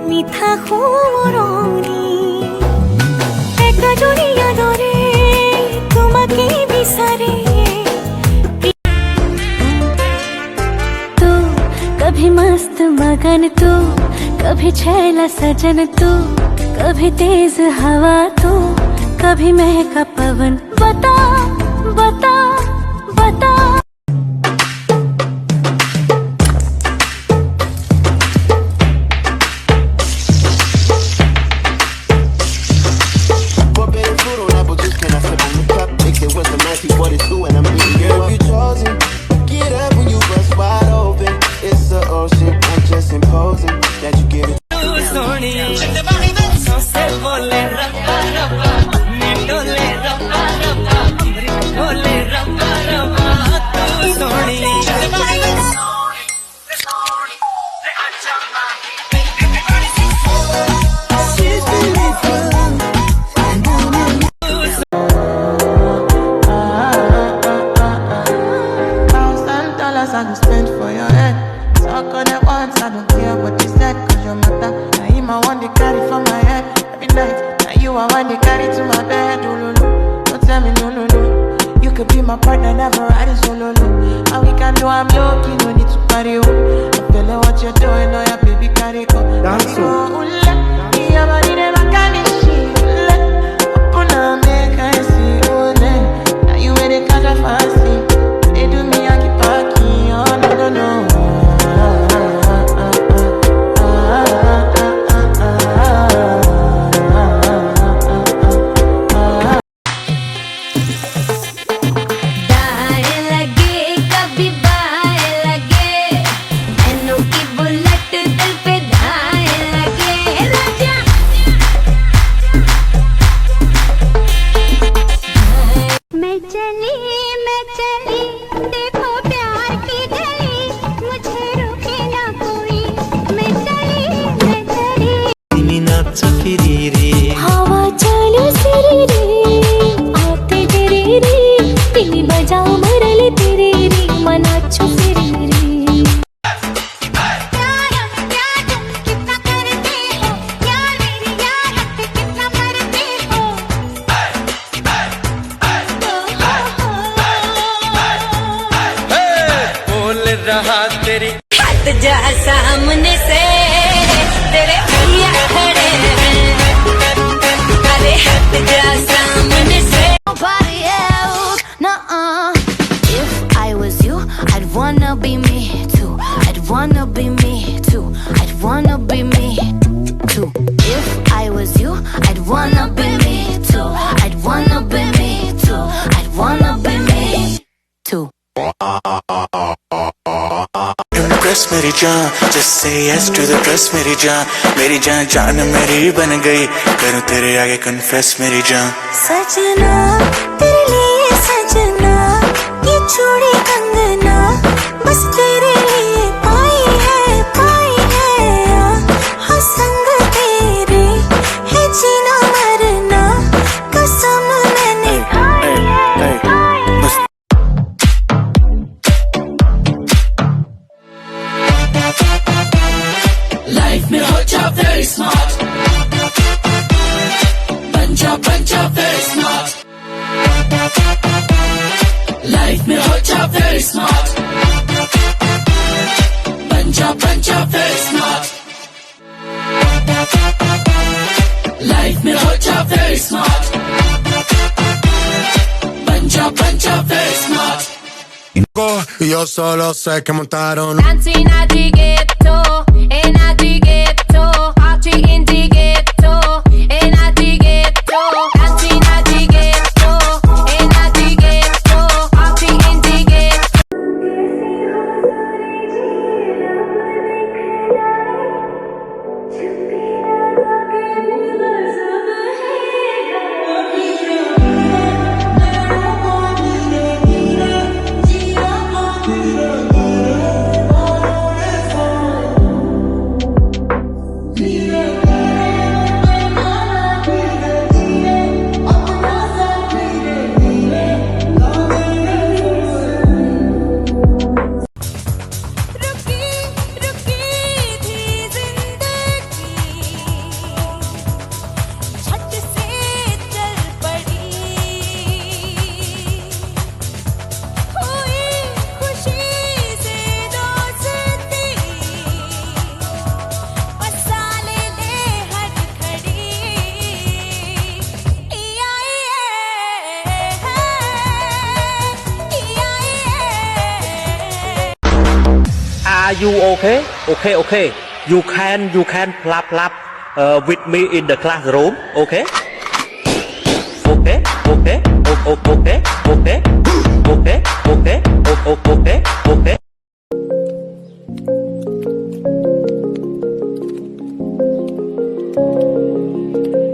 মিঠা সোঁৱৰণি একাজনীয়া দৰে তোমাকে বিচাৰে तू कभी मस्त मगन तू कभी छैला सजन तू कभी तेज हवा तू कभी महका पवन बता बता बता I can spend for your head. Talk on it once, I don't care what they said. Cause your matter, now him I want to carry for my head every night. Now you I want to carry to my bed. Oh, no, no. Don't tell me no, no, no. You could be my partner, never riding solo, no. And we can do I'm lucky, no need to party, oh. I feel like what you're doing, oh yeah, baby, carry go. Dance, oh, yeah, but it never can be shit. Open up, make I see, oh, now you made it catch a fancy. They do me, I keep parking, oh, no, no, no. हवा चलो सिरी रे आते तेरे रे तिनी बजाओ मरले तेरे रे मनाचो फिरी रे कितना करते हो यार मेरी यार हद कितना मरते हो बोल रहा तेरी हट जा सामने से तेरे भैया खड़े हैं अरे हट जा सामने से nobody else nuh-uh if I was you I'd wanna be me too I'd wanna be me too I'd wanna be me too if I was you I'd wanna be me too I'd wanna be me too I'd wanna be me too Impress मेरी जान just say yes to the dress मेरी जान जान मेरी बन गई करूँ तेरे आगे confess मेरी जान सजना तेरे लिए सजना ये चूड़ी कंगना बस तेरे लिए पाई है हाँ संग तेरे है जीना मरना कसम मैंने खाई है लाइफ में हो जा very smart बन जा very smart लाइफ में हो जा very smart बन जा very smart लाइफ में हो जा very smart बन जा very smart Yo solo sé que montaron Dancing at the ghetto, and at the ghetto, party in the ghetto, and at the ghetto, dancing at the ghetto, and at the ghetto, party in the ghetto. you okay? Okay. You can plap with me in the classroom. Okay. Okay.